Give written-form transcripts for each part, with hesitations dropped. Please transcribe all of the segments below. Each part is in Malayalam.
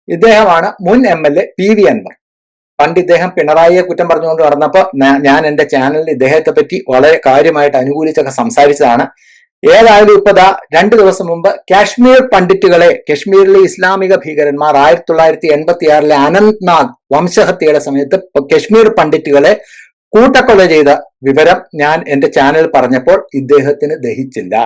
ഇദ്ദേഹമാണ് മുൻ MLA PV അൻവർ. പണ്ട് ഇദ്ദേഹം പിണറായിയെ കുറ്റം പറഞ്ഞുകൊണ്ട് നടന്നപ്പോ ഞാൻ എന്റെ ചാനലിൽ ഇദ്ദേഹത്തെ പറ്റി വളരെ കാര്യമായിട്ട് അനുകൂലിച്ചൊക്കെ സംസാരിച്ചതാണ്. ഏതായാലും ഇപ്പൊ 2 ദിവസം മുമ്പ് കാശ്മീർ പണ്ഡിറ്റുകളെ, കശ്മീരിലെ ഇസ്ലാമിക ഭീകരന്മാർ 1986 അനന്ത്നാഗ് വംശഹത്യയുടെ സമയത്ത് കശ്മീർ പണ്ഡിറ്റുകളെ കൂട്ടക്കൊല ചെയ്ത വിവരം ഞാൻ എന്റെ ചാനൽ പറഞ്ഞപ്പോൾ ഇദ്ദേഹത്തിന് ദഹിച്ചില്ല.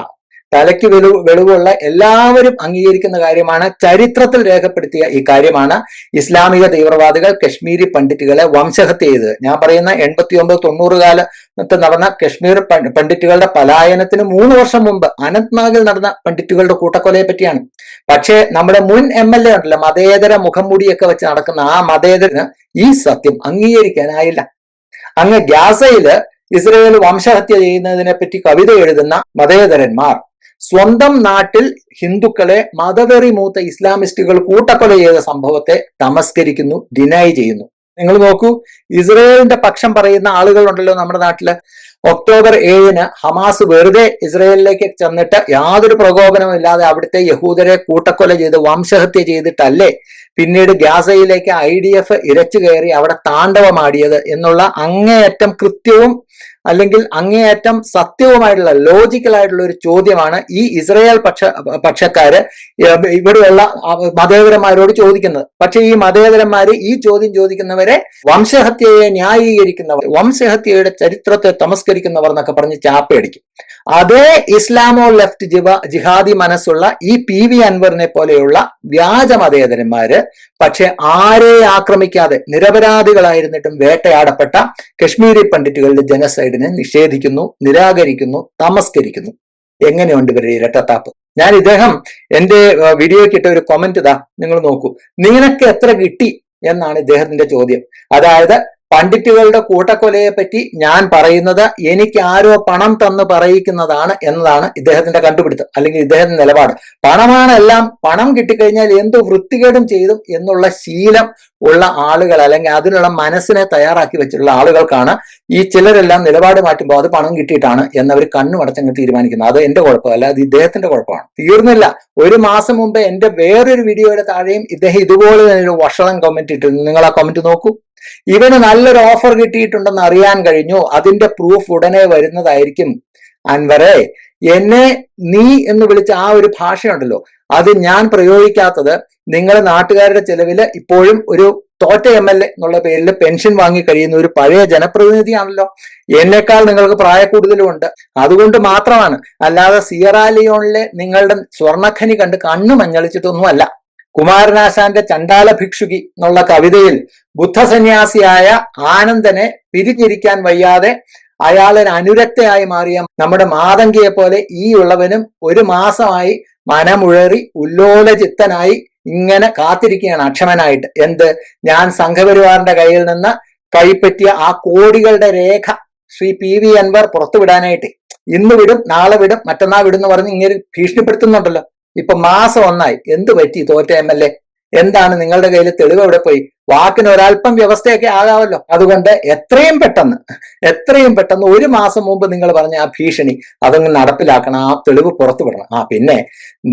തലയ്ക്ക് വെളിവുള്ള എല്ലാവരും അംഗീകരിക്കുന്ന കാര്യമാണ്, ചരിത്രത്തിൽ രേഖപ്പെടുത്തിയ ഈ കാര്യമാണ്. ഇസ്ലാമിക തീവ്രവാദികൾ കശ്മീരി പണ്ഡിറ്റുകളെ വംശഹത്യ ചെയ്തത്. ഞാൻ പറയുന്ന 89-90 കാലത്ത് നടന്ന കശ്മീർ പണ്ഡിറ്റുകളുടെ പലായനത്തിന് 3 വർഷം മുമ്പ് അനന്ത്നാഗിൽ നടന്ന പണ്ഡിറ്റുകളുടെ കൂട്ടക്കൊലയെ പറ്റിയാണ്. പക്ഷേ നമ്മുടെ മുൻ MLA ഉണ്ടല്ലോ, മതേതര മുഖംമൂടിയൊക്കെ വെച്ച് നടക്കുന്ന ആ മതേതരന് ഈ സത്യം അംഗീകരിക്കാനായില്ല. അങ്ങ് ഗാസയില് ഇസ്രയേൽ വംശഹത്യ ചെയ്യുന്നതിനെ പറ്റി കവിത എഴുതുന്ന മതേതരന്മാർ സ്വന്തം നാട്ടിൽ ഹിന്ദുക്കളെ മതവെറി മൂത്ത ഇസ്ലാമിസ്റ്റുകൾ കൂട്ടക്കൊല ചെയ്ത സംഭവത്തെ തമസ്കരിക്കുന്നു, ഡിനൈ ചെയ്യുന്നു. നിങ്ങൾ നോക്കൂ, ഇസ്രയേലിന്റെ പക്ഷം പറയുന്ന ആളുകളുണ്ടല്ലോ നമ്മുടെ നാട്ടില്. ഒക്ടോബർ 7 ഹമാസ് വെറുതെ ഇസ്രയേലിലേക്ക് ചെന്നിട്ട് യാതൊരു പ്രകോപനവും ഇല്ലാതെ അവിടുത്തെ യഹൂദരെ കൂട്ടക്കൊല ചെയ്ത് വംശഹത്യ ചെയ്തിട്ടല്ലേ പിന്നീട് ഗാസയിലേക്ക് IDF ഇരച്ചു കയറി അവിടെ താണ്ഡവമാടിയത് എന്നുള്ള അങ്ങേയറ്റം കൃത്യവും അല്ലെങ്കിൽ അങ്ങേയറ്റം സത്യവുമായിട്ടുള്ള ലോജിക്കലായിട്ടുള്ള ഒരു ചോദ്യമാണ് ഈ ഇസ്രയേൽ പക്ഷക്കാര് ഇവിടെയുള്ള മതേതരന്മാരോട് ചോദിക്കുന്നത്. പക്ഷെ ഈ മതേതരന്മാര് ഈ ചോദ്യം ചോദിക്കുന്നവരെ വംശഹത്യയെ ന്യായീകരിക്കുന്നവർ, വംശഹത്യയുടെ ചരിത്രത്തെ തമസ്കരിക്കുന്നവർ എന്നൊക്കെ പറഞ്ഞ് ചാപ്പയടിക്കും. അതേ ഇസ്ലാമോ ലെഫ്റ്റ് ജിഹാദി മനസ്സുള്ള ഈ PV അൻവറിനെ പോലെയുള്ള വ്യാജ മതേതരന്മാര് പക്ഷെ ആരെ ആക്രമിക്കാതെ നിരപരാധികളായിരുന്നിട്ടും വേട്ടയാടപ്പെട്ട കശ്മീരി പണ്ഡിറ്റുകളുടെ ജനസൈഡിനെ നിഷേധിക്കുന്നു, നിരാകരിക്കുന്നു, തമസ്കരിക്കുന്നു. എങ്ങനെയുണ്ട് ഇവരുടെ ഇരട്ടത്താപ്പ്? ഞാൻ ഇദ്ദേഹം എന്റെ വീഡിയോയ്ക്ക് ഇട്ട ഒരു കമന്റ് നിങ്ങൾ നോക്കൂ. നിനക്ക് എത്ര കിട്ടി എന്നാണ് ഇദ്ദേഹത്തിന്റെ ചോദ്യം. അതായത് പണ്ഡിറ്റുകളുടെ കൂട്ടക്കൊലയെ പറ്റി ഞാൻ പറയുന്നത് എനിക്ക് ആരോ പണം തന്ന് പറയിക്കുന്നതാണ് എന്നതാണ് ഇദ്ദേഹത്തിന്റെ കണ്ടുപിടുത്തം, അല്ലെങ്കിൽ ഇദ്ദേഹത്തിന്റെ നിലപാട്. പണമാണ് എല്ലാം, പണം കിട്ടിക്കഴിഞ്ഞാൽ എന്ത് വൃത്തികേടും ചെയ്തും എന്നുള്ള ശീലം ഉള്ള ആളുകൾ, അല്ലെങ്കിൽ അതിനുള്ള മനസ്സിനെ തയ്യാറാക്കി വെച്ചിട്ടുള്ള ആളുകൾക്കാണ് ഈ ചിലരെല്ലാം നിലപാട് മാറ്റുമ്പോൾ അത് പണം കിട്ടിയിട്ടാണ് എന്നവർ കണ്ണുമടച്ചങ്ങ് തീരുമാനിക്കുന്നത്. അത് എന്റെ കുഴപ്പമല്ല, അത് ഇദ്ദേഹത്തിന്റെ കുഴപ്പമാണ്. തീർന്നില്ല, 1 മാസം മുമ്പ് എന്റെ വേറൊരു വീഡിയോയുടെ താഴെയും ഇദ്ദേഹം ഇതുപോലെ തന്നെ ഒരു വഷളൻ കമന്റ് ഇട്ടിരുന്നു. നിങ്ങൾ ആ കമന്റ് നോക്കൂ. ഇവന് നല്ലൊരു ഓഫർ കിട്ടിയിട്ടുണ്ടെന്ന് അറിയാൻ കഴിഞ്ഞു, അതിന്റെ പ്രൂഫ് ഉടനെ വരുന്നതായിരിക്കും. അൻവറെ, എന്നെ നീ എന്ന് വിളിച്ച ആ ഒരു ഭാഷയുണ്ടല്ലോ, അത് ഞാൻ പ്രയോഗിക്കാത്തത് നിങ്ങൾ നാട്ടുകാരുടെ ചെലവില് ഇപ്പോഴും ഒരു തോറ്റ MLA എന്നുള്ള പേരിൽ പെൻഷൻ വാങ്ങി കഴിയുന്ന ഒരു പഴയ ജനപ്രതിനിധിയാണല്ലോ. എന്നേക്കാൾ നിങ്ങൾക്ക് പ്രായക്കൂടുതലുമുണ്ട്, അതുകൊണ്ട് മാത്രമാണ്. അല്ലാതെ സിയറ ലിയോണിലെ നിങ്ങളുടെ സ്വർണ്ണഖനി കണ്ട് കണ്ണു മഞ്ഞളിച്ചിട്ടൊന്നുമല്ല. കുമാരനാശാന്റെ ചണ്ടാല ഭിക്ഷുകി എന്നുള്ള കവിതയിൽ ബുദ്ധസന്യാസിയായ ആനന്ദനെ പിരിഞ്ഞിരിക്കാൻ വയ്യാതെ അയാളൊരു അനുരക്തയായി മാറിയ നമ്മുടെ മാതങ്കിയെ പോലെ ഈ ഉള്ളവനും 1 മാസമായി മനമുഴറി ഉല്ലോലചിത്തനായി ഇങ്ങനെ കാത്തിരിക്കുകയാണ് അക്ഷമനായിട്ട്. എന്ത്? ഞാൻ സംഘപരിവാറിന്റെ കയ്യിൽ നിന്ന് കൈപ്പറ്റിയ ആ കോടികളുടെ രേഖ ശ്രീ PV അൻവർ പുറത്തുവിടാനായിട്ട്. ഇന്ന് വിടും, നാളെ വിടും, മറ്റന്നാൾ വിടും എന്ന് പറഞ്ഞ് ഇങ്ങനെ ഭീഷണിപ്പെടുത്തുന്നുണ്ടല്ലോ. ഇപ്പൊ മാസം 1 എന്ത് പറ്റി തോറ്റ MLA? എന്താണ് നിങ്ങളുടെ കയ്യിൽ തെളിവ്? എവിടെ പോയി? വാക്കിന് ഒരല്പം വ്യവസ്ഥയൊക്കെ ആകാമല്ലോ. അതുകൊണ്ട് എത്രയും പെട്ടെന്ന് 1 മാസം മുമ്പ് നിങ്ങൾ പറഞ്ഞ ആ ഭീഷണി അതങ്ങ് നടപ്പിലാക്കണം, ആ തെളിവ് പുറത്തു വിടണം. പിന്നെ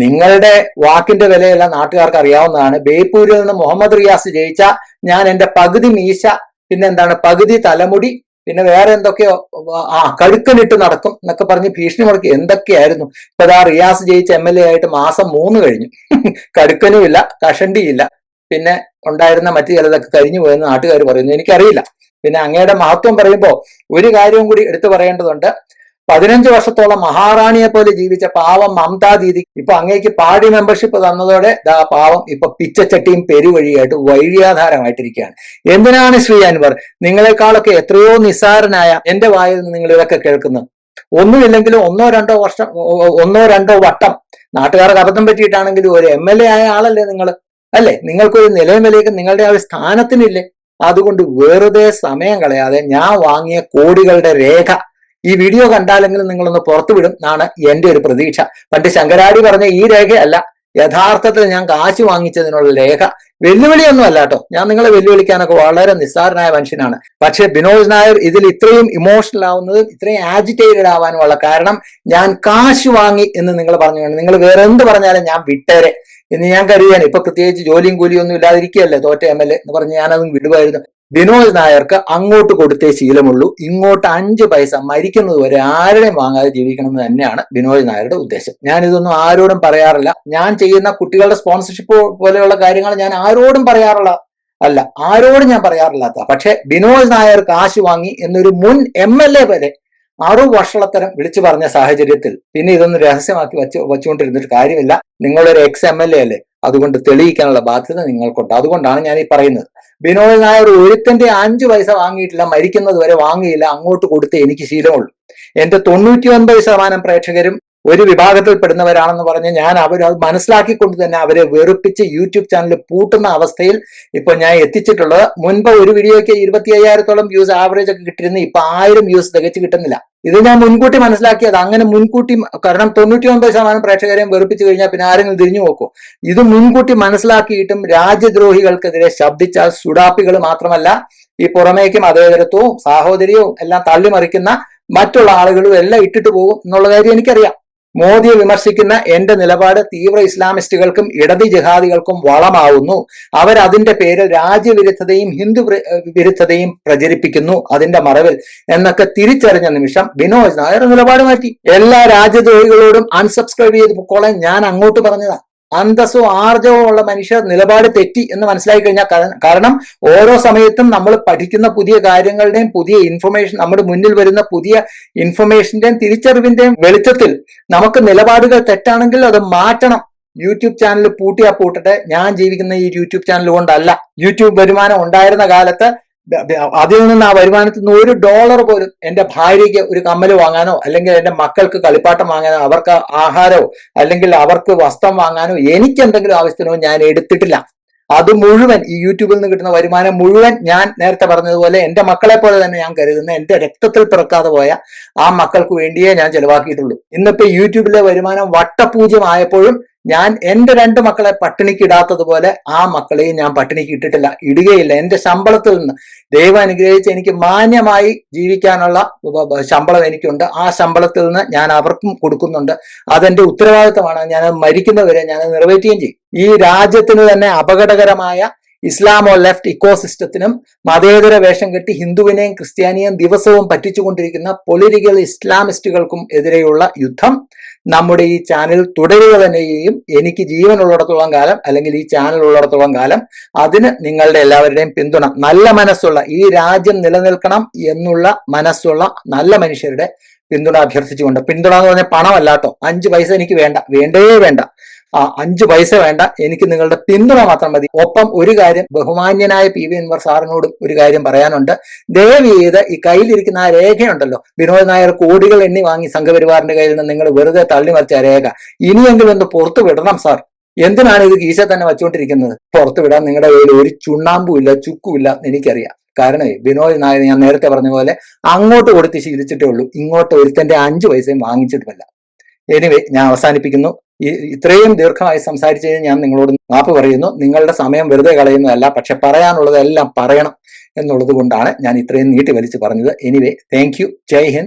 നിങ്ങളുടെ വാക്കിന്റെ വിലയെല്ലാം നാട്ടുകാർക്ക് അറിയാവുന്നതാണ്. ബേപ്പൂരിൽ നിന്ന് മുഹമ്മദ് റിയാസ് ജയിച്ച ഞാൻ എന്റെ പകുതി മീശ, പിന്നെ എന്താണ് പകുതി തലമുടി, പിന്നെ വേറെ എന്തൊക്കെയോ കഴുക്കനിട്ട് നടക്കും എന്നൊക്കെ പറഞ്ഞ് ഭീഷണി മുടക്കി. എന്തൊക്കെയായിരുന്നു. ഇപ്പൊ റിയാസ് ജയിച്ച MLA ആയിട്ട് മാസം 3 കഴിഞ്ഞു. കടുക്കനുമില്ല, കഷണ്ടിയില്ല, പിന്നെ ഉണ്ടായിരുന്ന മറ്റു ചിലതൊക്കെ കരിഞ്ഞു പോയെന്ന് നാട്ടുകാർ പറയുന്നു. എനിക്കറിയില്ല. പിന്നെ അങ്ങയുടെ മഹത്വം പറയുമ്പോ ഒരു കാര്യവും കൂടി എടുത്തു പറയേണ്ടതുണ്ട്. 15 വർഷത്തോളം മഹാറാണിയെ പോലെ ജീവിച്ച പാവം മമതാ ദീദി ഇപ്പൊ അങ്ങേക്ക് പാർട്ടി മെമ്പർഷിപ്പ് തന്നതോടെ പാവം ഇപ്പൊ പിച്ചച്ചട്ടിയും പെരുവഴിയായിട്ട് വഴിയാധാരമായിട്ടിരിക്കുകയാണ്. എന്തിനാണ് ശ്രീ അൻവർ നിങ്ങളെക്കാളൊക്കെ എത്രയോ നിസ്സാരനായ എന്റെ വായിൽ നിന്ന് നിങ്ങൾ ഇതൊക്കെ കേൾക്കുന്നത്? ഒന്നുമില്ലെങ്കിലും 1-2 വട്ടം നാട്ടുകാർക്ക് അബദ്ധം പറ്റിയിട്ടാണെങ്കിലും ഒരു MLA ആയ ആളല്ലേ നിങ്ങൾ, അല്ലെ? നിങ്ങൾക്കൊരു നിലവിലേക്ക് നിങ്ങളുടെ ആ ഒരു സ്ഥാനത്തിനില്ലേ? അതുകൊണ്ട് വെറുതെ സമയം കളയാതെ ഞാൻ വാങ്ങിയ കോടികളുടെ രേഖ ഈ വീഡിയോ കണ്ടാലെങ്കിലും നിങ്ങളൊന്ന് പുറത്തുവിടും എന്നാണ് എന്റെ ഒരു പ്രതീക്ഷ. പണ്ട് ശങ്കരാടി പറഞ്ഞ ഈ രേഖയല്ല, യഥാർത്ഥത്തിൽ ഞാൻ കാശ് വാങ്ങിച്ചതിനുള്ള രേഖ. വെല്ലുവിളിയൊന്നും അല്ല കേട്ടോ, ഞാൻ നിങ്ങളെ വെല്ലുവിളിക്കാനൊക്കെ വളരെ നിസ്സാരനായ മനുഷ്യനാണ്. പക്ഷെ ബിനോദ് നായർ ഇതിൽ ഇത്രയും ഇമോഷണൽ ആവുന്നതും ഇത്രയും ആജിറ്റേറ്റഡ് ആവാനുമുള്ള കാരണം ഞാൻ കാശ് വാങ്ങി എന്ന് നിങ്ങൾ പറഞ്ഞു. നിങ്ങൾ വേറെ എന്ത് പറഞ്ഞാലും ഞാൻ വിട്ടേരെ. എന്ന് ഞാൻ കരുതിയാണ്. ഇപ്പൊ പ്രത്യേകിച്ച് ജോലിയും കൂലിയും ഒന്നും ഇല്ലാതിരിക്കുകയല്ലേ തോറ്റ MLA എന്ന് പറഞ്ഞ് ഞാനത് വിടുമായിരുന്നു. ബിനോയ് നായർക്ക് അങ്ങോട്ട് കൊടുത്തേ ശീലമുള്ളൂ, ഇങ്ങോട്ട് 5 പൈസ മരിക്കുന്നത് വരെ ആരുടെയും വാങ്ങാതെ ജീവിക്കണം എന്ന് തന്നെയാണ് ബിനോയ് നായരുടെ ഉദ്ദേശം. ഞാൻ ഇതൊന്നും ആരോടും പറയാറില്ല. ഞാൻ ചെയ്യുന്ന കുട്ടികളുടെ സ്പോൺസർഷിപ്പ് പോലെയുള്ള കാര്യങ്ങൾ ഞാൻ ആരോടും പറയാറുള്ള അല്ല, ആരോടും ഞാൻ പറയാറില്ലാത്ത. പക്ഷെ ബിനോയ് നായർ കാശ് വാങ്ങി എന്നൊരു മുൻ MLA വരെ വഷളത്തരം വിളിച്ചു പറഞ്ഞ സാഹചര്യത്തിൽ പിന്നെ ഇതൊന്ന് രഹസ്യമാക്കി വച്ചുകൊണ്ടിരുന്നിട്ട് കാര്യമില്ല. നിങ്ങളൊരു MLA അല്ലേ, അതുകൊണ്ട് തെളിയിക്കാനുള്ള ബാധ്യത നിങ്ങൾക്കുണ്ട്. അതുകൊണ്ടാണ് ഞാൻ ഈ പറയുന്നത്. ബിനോയ് നായർ ഒരുത്തന്റെ 5 പൈസ വാങ്ങിയിട്ടില്ല, മരിക്കുന്നത് വരെ വാങ്ങിയില്ല, അങ്ങോട്ട് കൊടുത്തേ എനിക്ക് ശീലമുള്ളൂ. എന്റെ 99% പ്രേക്ഷകരും ഒരു വിഭാഗത്തിൽപ്പെടുന്നവരാണെന്ന് പറഞ്ഞ് ഞാൻ അത് മനസ്സിലാക്കിക്കൊണ്ട് തന്നെ അവരെ വെറുപ്പിച്ച് യൂട്യൂബ് ചാനൽ പൂട്ടുന്ന അവസ്ഥയിൽ ഇപ്പൊ ഞാൻ എത്തിച്ചിട്ടുള്ളത്. മുൻപ് ഒരു വീഡിയോയ്ക്ക് 25,000-ഓളം വ്യൂസ് ആവറേജ് ഒക്കെ കിട്ടിയിരുന്നു, ഇപ്പൊ 1000 വ്യൂസ് തികച്ചു കിട്ടുന്നില്ല. ഇത് ഞാൻ മുൻകൂട്ടി മനസ്സിലാക്കിയത്. അങ്ങനെ മുൻകൂട്ടി, കാരണം 99% പ്രേക്ഷകരെയും വെറുപ്പിച്ചു കഴിഞ്ഞാൽ പിന്നെ ആരെങ്കിലും തിരിഞ്ഞു നോക്കൂ. ഇത് മുൻകൂട്ടി മനസ്സിലാക്കിയിട്ടും രാജ്യദ്രോഹികൾക്കെതിരെ ശബ്ദിച്ചാൽ സുഡാപ്പികൾ മാത്രമല്ല, ഈ പുറമേക്കും മതേതരത്വവും സാഹോദര്യവും എല്ലാം തള്ളിമറിക്കുന്ന മറ്റുള്ള ആളുകളും എല്ലാം ഇട്ടിട്ട് പോകും എന്നുള്ള കാര്യം എനിക്കറിയാം. മോദിയെ വിമർശിക്കുന്ന എന്റെ നിലപാട് തീവ്ര ഇസ്ലാമിസ്റ്റുകൾക്കും ഇടത് ജിഹാദികൾക്കും വളമാവുന്നു. അവരതിന്റെ പേരിൽ രാജ്യവിരുദ്ധതയും ഹിന്ദു വിരുദ്ധതയും പ്രചരിപ്പിക്കുന്നു അതിന്റെ മറവിൽ എന്നൊക്കെ തിരിച്ചറിഞ്ഞ നിമിഷം ബിനോയ് നായർ നിലപാട് മാറ്റി. എല്ലാ രാജ്യദ്രോഹികളോടും അൺസബ്സ്ക്രൈബ് ചെയ്ത് പൊക്കോളാൻ ഞാൻ അങ്ങോട്ട് പറഞ്ഞതാ. അന്തസ്സും ആർജവും ഉള്ള മനുഷ്യർ നിലപാട് തെറ്റി എന്ന് മനസ്സിലാക്കി കഴിഞ്ഞാൽ, കാരണം ഓരോ സമയത്തും നമ്മൾ പഠിക്കുന്ന പുതിയ കാര്യങ്ങളുടെയും പുതിയ ഇൻഫർമേഷൻ, നമ്മുടെ മുന്നിൽ വരുന്ന പുതിയ ഇൻഫർമേഷന്റെയും തിരിച്ചറിവിന്റെയും വെളിച്ചത്തിൽ നമുക്ക് നിലപാടുകൾ തെറ്റാണെങ്കിൽ അത് മാറ്റണം. യൂട്യൂബ് ചാനൽ പൂട്ടിയാ പൂട്ടട്ടെ, ഞാൻ ജീവിക്കുന്ന ഈ യൂട്യൂബ് ചാനൽ കൊണ്ടല്ല. യൂട്യൂബ് വരുമാനം ഉണ്ടായിരുന്ന കാലത്ത് അതിൽ നിന്ന് ആ വരുമാനത്തിൽ നിന്ന് $1 പോലും എന്റെ ഭാര്യയ്ക്ക് ഒരു കമ്മല് വാങ്ങാനോ അല്ലെങ്കിൽ എന്റെ മക്കൾക്ക് കളിപ്പാട്ടം വാങ്ങാനോ അവർക്ക് ആഹാരമോ അല്ലെങ്കിൽ അവർക്ക് വസ്ത്രം വാങ്ങാനോ എനിക്ക് എന്തെങ്കിലും ആവശ്യത്തിനോ ഞാൻ എടുത്തിട്ടില്ല. അത് മുഴുവൻ ഈ യൂട്യൂബിൽ നിന്ന് കിട്ടുന്ന വരുമാനം മുഴുവൻ ഞാൻ നേരത്തെ പറഞ്ഞതുപോലെ എന്റെ മക്കളെ പോലെ തന്നെ ഞാൻ കരുതുന്ന എന്റെ രക്തത്തിൽ പിറക്കാതെ പോയ ആ മക്കൾക്ക് വേണ്ടിയേ ഞാൻ ചെലവാക്കിയിട്ടുള്ളൂ. ഇന്നിപ്പോ യൂട്യൂബിലെ വരുമാനം വട്ടപൂജ്യമായപ്പോഴും ഞാൻ എന്റെ 2 മക്കളെ പട്ടിണിക്ക് ഇടാത്തതുപോലെ ആ മക്കളെയും ഞാൻ പട്ടിണിക്ക് ഇട്ടിട്ടില്ല, ഇടുകയില്ല. എന്റെ ശമ്പളത്തിൽ നിന്ന് ദൈവം അനുഗ്രഹിച്ച് എനിക്ക് മാന്യമായി ജീവിക്കാനുള്ള ശമ്പളം എനിക്കുണ്ട്. ആ ശമ്പളത്തിൽ നിന്ന് ഞാൻ അവർക്കും കൊടുക്കുന്നുണ്ട്. അതെന്റെ ഉത്തരവാദിത്തമാണ്. ഞാൻ മരിക്കുന്നവരെ ഞാൻ നിറവേറ്റുകയും ചെയ്യും. ഈ രാജ്യത്തിന് തന്നെ അപകടകരമായ ഇസ്ലാമോ ലെഫ്റ്റ് ഇക്കോസിസ്റ്റത്തിനും മതേതര വേഷം കെട്ടി ഹിന്ദുവിനെയും ക്രിസ്ത്യാനിയെയും ദിവസവും പറ്റിച്ചുകൊണ്ടിരിക്കുന്ന പൊളിറ്റിക്കൽ ഇസ്ലാമിസ്റ്റുകൾക്കും എതിരെയുള്ള യുദ്ധം നമ്മുടെ ഈ ചാനൽ തുടരുക തന്നെ ചെയ്യും. എനിക്ക് ജീവനുള്ളിടത്തോളം കാലം, അല്ലെങ്കിൽ ഈ ചാനൽ ഉള്ളിടത്തോളം കാലം അതിന് നിങ്ങളുടെ എല്ലാവരുടെയും പിന്തുണ, നല്ല മനസ്സുള്ള, ഈ രാജ്യം നിലനിൽക്കണം എന്നുള്ള മനസ്സുള്ള നല്ല മനുഷ്യരുടെ പിന്തുണ അഭ്യർത്ഥിച്ചുകൊണ്ട്, പിന്തുണ എന്ന് പറഞ്ഞാൽ പണമല്ലാട്ടോ, 5 പൈസ എനിക്ക് വേണ്ട, വേണ്ട. 5 പൈസ വേണ്ട, എനിക്ക് നിങ്ങളുടെ പിന്തുണ മാത്രം മതി. ഒപ്പം ഒരു കാര്യം, ബഹുമാന്യനായ PV അൻവർ സാറിനോടും ഒരു കാര്യം പറയാനുണ്ട്. ദയവ് ചെയ്ത് ഈ കയ്യിലിരിക്കുന്ന ആ രേഖയുണ്ടല്ലോ, ബിനോയ് നായർ കോടികൾ എണ്ണി വാങ്ങി സംഘപരിവാറിന്റെ കയ്യിൽ നിന്ന് നിങ്ങൾ വെറുതെ തള്ളിമറിച്ച രേഖ ഇനിയെങ്കിലും ഒന്ന് പുറത്തു വിടണം സാർ. എന്തിനാണ് ഇത് കീശ തന്നെ വച്ചുകൊണ്ടിരിക്കുന്നത്? പുറത്തു വിടാൻ നിങ്ങളുടെ കയ്യിൽ ഒരു ചുണ്ണാമ്പും ഇല്ല, ചുക്കുമില്ല എനിക്കറിയാം. കാരണം ബിനോയ് നായർ ഞാൻ നേരത്തെ പറഞ്ഞ പോലെ അങ്ങോട്ട് കൊടുത്ത് ശീലിച്ചിട്ടേ ഉള്ളൂ, ഇങ്ങോട്ട് ഒരുത്തന്റെ 5 പൈസയും വാങ്ങിച്ചിട്ടുമല്ല. എനിവേ, ഞാൻ അവസാനിപ്പിക്കുന്നു. ഇത്രയും ദീർഘമായി സംസാരിച്ചതിന് ഞാൻ നിങ്ങളോട് മാപ്പ് പറയുന്നു. നിങ്ങളുടെ സമയം വെറുതെ കളയുന്നതല്ല, പക്ഷെ പറയാനുള്ളതെല്ലാം പറയണം എന്നുള്ളത് കൊണ്ടാണ് ഞാൻ ഇത്രയും നീട്ടി വലിച്ചു പറഞ്ഞത്. Anyway, thank you. Jai Hind.